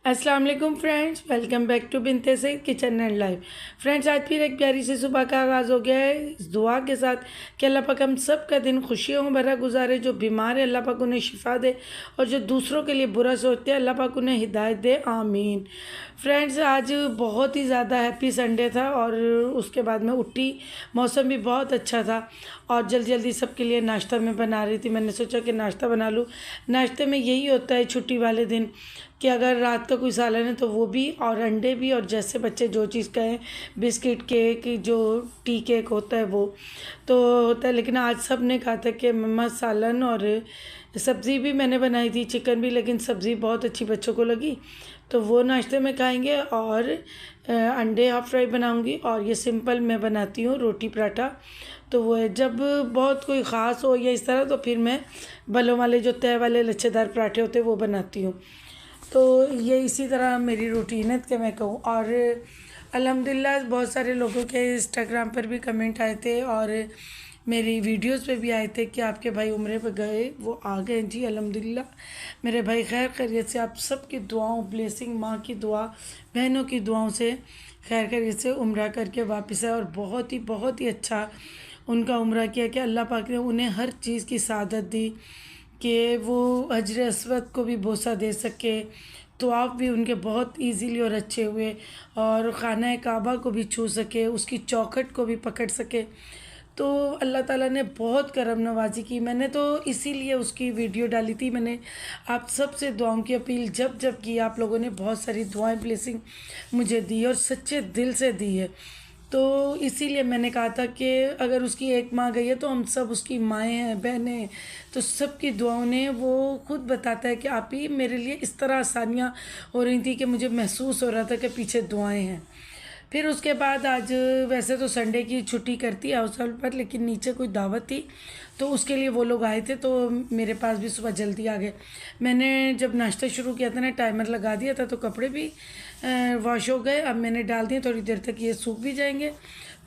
अस्सलाम वालेकुम friends, welcome back to Binte Saeed kitchen and life. Friends, आज फिर एक प्यारी सी सुबह का आगाज़ हो गया है इस दुआ के साथ कि अल्लाह पाक हम सब का दिन खुशियों भरा गुजारे। जो बीमार है अल्लाह पाक उन्हें शिफा दे और जो दूसरों के लिए बुरा सोचते हैं अल्लाह पाक उन्हें हिदायत दे, आमीन। फ्रेंड्स, आज बहुत ही ज़्यादा हैप्पी संडे था और उसके बाद में उठी, मौसम भी बहुत अच्छा था और जल्दी जल्दी सबके लिए नाश्ता मैं बना रही थी। मैंने सोचा कि नाश्ता बना लूँ। नाश्ते में यही होता है छुट्टी वाले दिन कि अगर रात का कोई सालन है तो वो भी और अंडे भी, और जैसे बच्चे जो चीज़ कहें, बिस्किट केक, जो टी केक होता है वो तो होता है। लेकिन आज सब ने कहा था कि मम्मा सालन और सब्ज़ी भी मैंने बनाई थी, चिकन भी, लेकिन सब्ज़ी बहुत अच्छी बच्चों को लगी तो वो नाश्ते में खाएंगे। और अंडे हाफ फ्राई बनाऊंगी और ये सिंपल मैं बनाती हूँ रोटी पराठा। तो वो है, जब बहुत कोई ख़ास हो या इस तरह तो फिर मैं बलों वाले जो तय वाले लच्छेदार पराठे होते हैं वो बनाती हूँ। तो ये इसी तरह मेरी रूटीन है कि मैं कहूँ। और अल्हम्दुलिल्लाह बहुत सारे लोगों के इंस्टाग्राम पर भी कमेंट आए थे और मेरी वीडियोस पे भी आए थे कि आपके भाई उम्रे पे गए, वो आ गए जी अल्हम्दुलिल्लाह। मेरे भाई खैर खैरियत से, आप सबकी दुआओं, ब्लेसिंग, माँ की दुआ, बहनों की दुआओं से खैर खैरियत से उम्रा करके वापस आए और बहुत ही अच्छा उनका उम्रा किया कि अल्लाह पाक ने उन्हें हर चीज़ की सआदत दी कि वो हजर अस्वद को भी बोसा दे सके। तो आप भी उनके बहुत इजीली और अच्छे हुए और खाना काबा को भी छू सके, उसकी चौखट को भी पकड़ सके। तो अल्लाह ताला ने बहुत करम नवाजी की। मैंने तो इसीलिए उसकी वीडियो डाली थी। मैंने आप सब से दुआओं की अपील जब जब की, आप लोगों ने बहुत सारी दुआएं, ब्लेसिंग मुझे दी और सच्चे दिल से दी है। तो इसीलिए मैंने कहा था कि अगर उसकी एक माँ गई है तो हम सब उसकी माएँ हैं, बहनें हैं। तो सबकी दुआओं ने, वो खुद बताता है कि आप ही मेरे लिए इस तरह आसानियाँ हो रही थी कि मुझे महसूस हो रहा था कि पीछे दुआएं हैं। फिर उसके बाद आज, वैसे तो संडे की छुट्टी करती है हाउस होल्ड पर, लेकिन नीचे कोई दावत थी तो उसके लिए वो लोग आए थे तो मेरे पास भी सुबह जल्दी आ गए। मैंने जब नाश्ता शुरू किया था ना, टाइमर लगा दिया था तो कपड़े भी वॉश हो गए। अब मैंने डाल दिए, थोड़ी देर तक ये सूख भी जाएंगे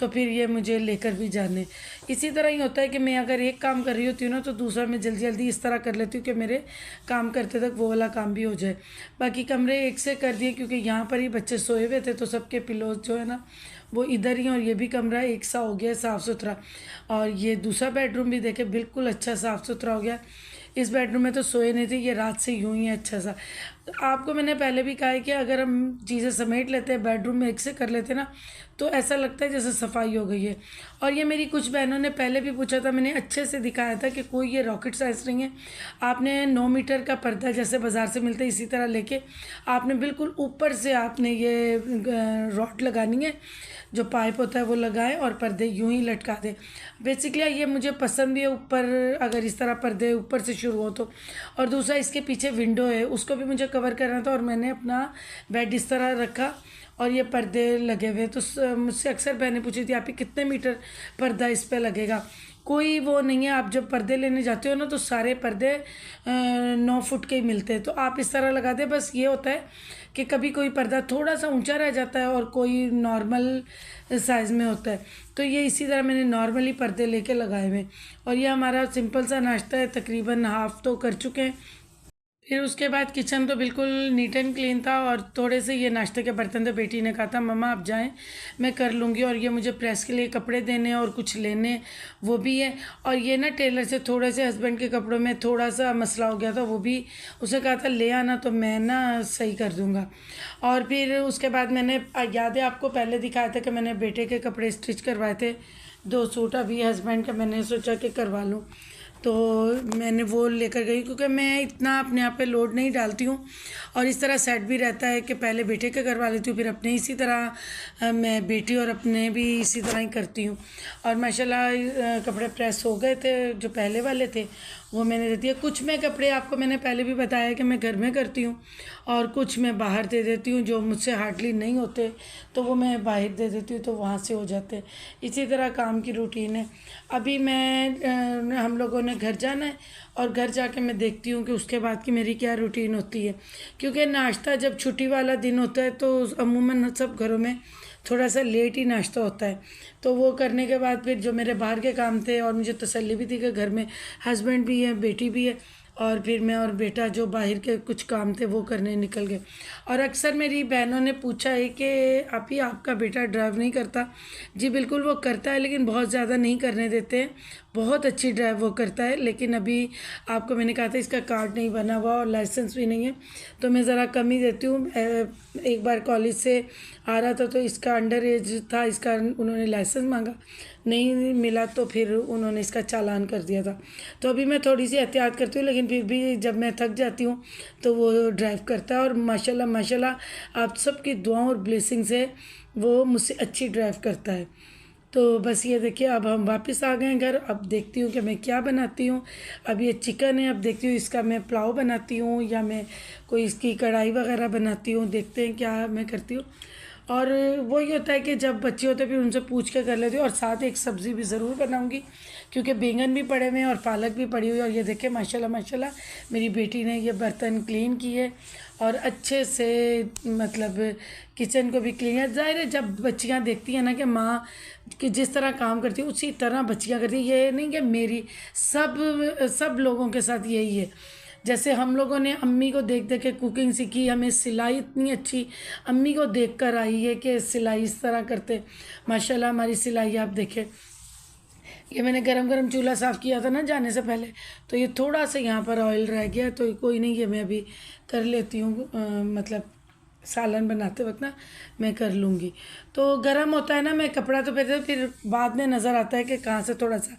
तो फिर ये मुझे लेकर भी जाने। इसी तरह ही होता है कि मैं अगर एक काम कर रही होती हूँ ना तो दूसरा मैं जल्दी जल्दी इस तरह कर लेती हूँ कि मेरे काम करते तक वो वाला काम भी हो जाए। बाकी कमरे एक से कर दिए क्योंकि यहाँ पर ही बच्चे सोए हुए थे तो सबके पिलोज जो है ना वो इधर ही, और ये भी कमरा एक सा हो गया साफ़ सुथरा। और ये दूसरा बेडरूम भी देखे बिल्कुल अच्छा साफ़ सुथरा हो गया। इस बेडरूम में तो सोए नहीं थे, ये रात से यूं ही अच्छा सा। आपको मैंने पहले भी कहा है कि अगर हम चीज़ें समेट लेते हैं, बेडरूम में एक से कर लेते हैं ना, तो ऐसा लगता है जैसे सफाई हो गई है। और ये मेरी कुछ बहनों ने पहले भी पूछा था, मैंने अच्छे से दिखाया था कि कोई ये रॉकेट साइंस नहीं है। आपने 9 मीटर का पर्दा जैसे बाज़ार से मिलता है इसी तरह लेके आपने बिल्कुल ऊपर से आपने ये रॉड लगानी है, जो पाइप होता है वो लगाएं और पर्दे यूं ही लटका दें। बेसिकली ये मुझे पसंद भी है, ऊपर अगर इस तरह पर्दे ऊपर से शुरू हो तो। और दूसरा, इसके पीछे विंडो है, उसको भी मुझे कवर करना था और मैंने अपना बेड इस तरह रखा और ये पर्दे लगे हुए। तो मुझसे अक्सर बहनें पूछी थी, आप ही कितने मीटर पर्दा इस पर लगेगा। कोई वो नहीं है, आप जब पर्दे लेने जाते हो ना तो सारे पर्दे 9 फुट के ही मिलते हैं। तो आप इस तरह लगा दें। बस ये होता है कि कभी कोई पर्दा थोड़ा सा ऊंचा रह जाता है और कोई नॉर्मल साइज़ में होता है। तो ये इसी तरह मैंने नॉर्मली पर्दे लेके लगाए हुए। और ये हमारा सिंपल सा नाश्ता है, तकरीबन हाफ़ तो कर चुके हैं। फिर उसके बाद किचन तो बिल्कुल नीट एंड क्लीन था और थोड़े से ये नाश्ते के बर्तन थे। बेटी ने कहा था मम्मा आप जाएं, मैं कर लूँगी। और ये मुझे प्रेस के लिए कपड़े देने और कुछ लेने वो भी है। और ये ना टेलर से थोड़े से हस्बैंड के कपड़ों में थोड़ा सा मसला हो गया था, वो भी उसे कहा था ले आना, तो मैं ना सही कर दूँगा। और फिर उसके बाद मैंने, याद है आपको पहले दिखाया था कि मैंने बेटे के कपड़े स्टिच करवाए थे, 2 सूट। अभी हस्बैंड का मैंने सोचा कि करवा लूँ तो मैंने वो लेकर गई, क्योंकि मैं इतना अपने आप पे लोड नहीं डालती हूँ। और इस तरह सेट भी रहता है कि पहले बेटे के करवा लेती हूँ, फिर अपने इसी तरह मैं बेटी और अपने भी इसी तरह ही करती हूँ। और माशाल्लाह कपड़े प्रेस हो गए थे, जो पहले वाले थे वो मैंने दे दिया। कुछ मैं कपड़े, आपको मैंने पहले भी बताया कि मैं घर में करती हूँ और कुछ मैं बाहर दे देती हूँ, जो मुझसे हार्डली नहीं होते तो वो मैं बाहर दे देती हूँ तो वहाँ से हो जाते हैं। इसी तरह काम की रूटीन है। अभी हम लोगों ने घर जाना है और घर जाके मैं देखती हूँ कि उसके बाद की मेरी क्या रूटीन होती है। क्योंकि नाश्ता जब छुट्टी वाला दिन होता है तो अमूमन सब घरों में थोड़ा सा लेट ही नाश्ता होता है। तो वो करने के बाद फिर जो मेरे बाहर के काम थे, और मुझे तसल्ली भी थी कि घर में हस्बैंड भी है, बेटी भी है, और फिर मैं और बेटा जो बाहर के कुछ काम थे वो करने निकल गए। और अक्सर मेरी बहनों ने पूछा है कि आप ही आपका बेटा ड्राइव नहीं करता। जी बिल्कुल वो करता है, लेकिन बहुत ज़्यादा नहीं करने देते हैं। बहुत अच्छी ड्राइव वो करता है, लेकिन अभी आपको मैंने कहा था इसका कार्ड नहीं बना हुआ और लाइसेंस भी नहीं है, तो मैं ज़रा कम ही देती हूँ। एक बार कॉलेज से आ रहा था तो इसका अंडर एज था, इसका उन्होंने लाइसेंस मांगा, नहीं मिला तो फिर उन्होंने इसका चालान कर दिया था। तो अभी मैं थोड़ी सी एहतियात करती हूँ, लेकिन फिर भी जब मैं थक जाती हूँ तो वो ड्राइव करता है। और माशाल्लाह माशाल्लाह आप सबकी दुआओं और ब्लेसिंग से वो मुझसे अच्छी ड्राइव करता है। तो बस ये देखिए, अब हम वापस आ गए हैं घर। अब देखती हूँ कि मैं क्या बनाती हूँ। अब ये चिकन है, अब देखती हूँ इसका मैं पुलाव बनाती हूँ या मैं कोई इसकी कढ़ाई वगैरह बनाती हूँ, देखते हैं क्या मैं करती हूँ। और वही होता है कि जब बच्चे होते हैं फिर उनसे पूछ के कर लेती हूँ। और साथ एक सब्ज़ी भी ज़रूर बनाऊँगी, क्योंकि बैंगन भी पड़े हुए हैं और पालक भी पड़ी हुई है। और ये देखिए माशाल्लाह माशाल्लाह मेरी बेटी ने ये बर्तन क्लीन किए और अच्छे से, मतलब किचन को भी क्लीन है। ज़ाहिर है जब बच्चियाँ देखती हैं ना कि माँ कि जिस तरह काम करती है उसी तरह बच्चियाँ करती है। ये नहीं कि मेरी, सब लोगों के साथ यही है। जैसे हम लोगों ने अम्मी को देख देख के कुकिंग सीखी, हमें सिलाई इतनी अच्छी अम्मी को देख कर आई है कि सिलाई इस तरह करते। माशाल्लाह हमारी सिलाई आप देखें। ये मैंने गरम गरम चूल्हा साफ़ किया था ना जाने से पहले, तो ये थोड़ा सा यहाँ पर ऑयल रह गया, तो कोई नहीं, ये मैं अभी कर लेती हूँ। मतलब सालन बनाते वक्त ना मैं कर लूँगी। तो गरम होता है ना, मैं कपड़ा तो पहनते फिर बाद में नज़र आता है कि कहाँ से थोड़ा सा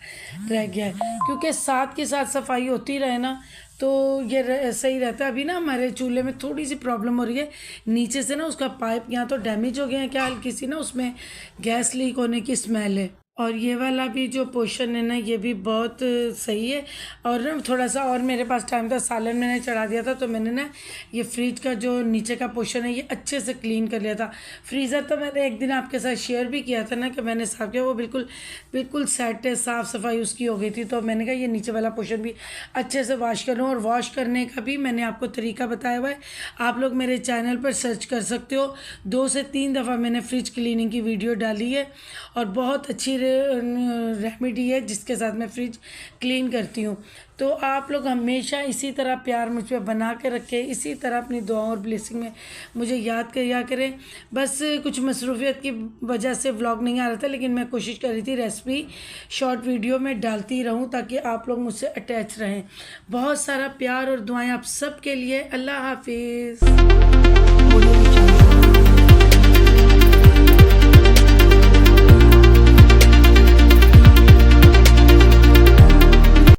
रह गया है, क्योंकि साथ के साथ सफाई होती रहे ना तो ये सही रहता है। अभी ना हमारे चूल्हे में थोड़ी सी प्रॉब्लम हो रही है, नीचे से ना उसका पाइप यहाँ तो डैमेज हो गया है क्या, हल्की सी ना उसमें गैस लीक होने की स्मेल है। और ये वाला भी जो पोर्शन है ना ये भी बहुत सही है। और ना थोड़ा सा और मेरे पास टाइम था, सालन मैंने चढ़ा दिया था, तो मैंने ना ये फ्रिज का जो नीचे का पोर्शन है ये अच्छे से क्लीन कर लिया था। फ्रीज़र तो मैंने एक दिन आपके साथ शेयर भी किया था ना कि मैंने साफ़ किया, वो बिल्कुल बिल्कुल सेट है, साफ़ सफाई उसकी हो गई थी। तो मैंने कहा ये नीचे वाला पोर्शन भी अच्छे से वॉश कर लूँ। और वॉश करने का भी मैंने आपको तरीका बताया हुआ है, आप लोग मेरे चैनल पर सर्च कर सकते हो। 2 से 3 दफ़ा मैंने फ्रिज क्लीनिंग की वीडियो डाली है और बहुत अच्छी रेमेडी है जिसके साथ मैं फ्रिज क्लीन करती हूँ। तो आप लोग हमेशा इसी तरह प्यार मुझ पर बना के रखें, इसी तरह अपनी दुआओं और ब्लेसिंग में मुझे याद किया करें। बस कुछ मसरूफियत की वजह से व्लॉग नहीं आ रहा था, लेकिन मैं कोशिश कर रही थी रेसिपी शॉर्ट वीडियो में डालती रहूँ ताकि आप लोग मुझसे अटैच रहें। बहुत सारा प्यार और दुआएं आप सब के लिए। अल्लाह हाफिज़।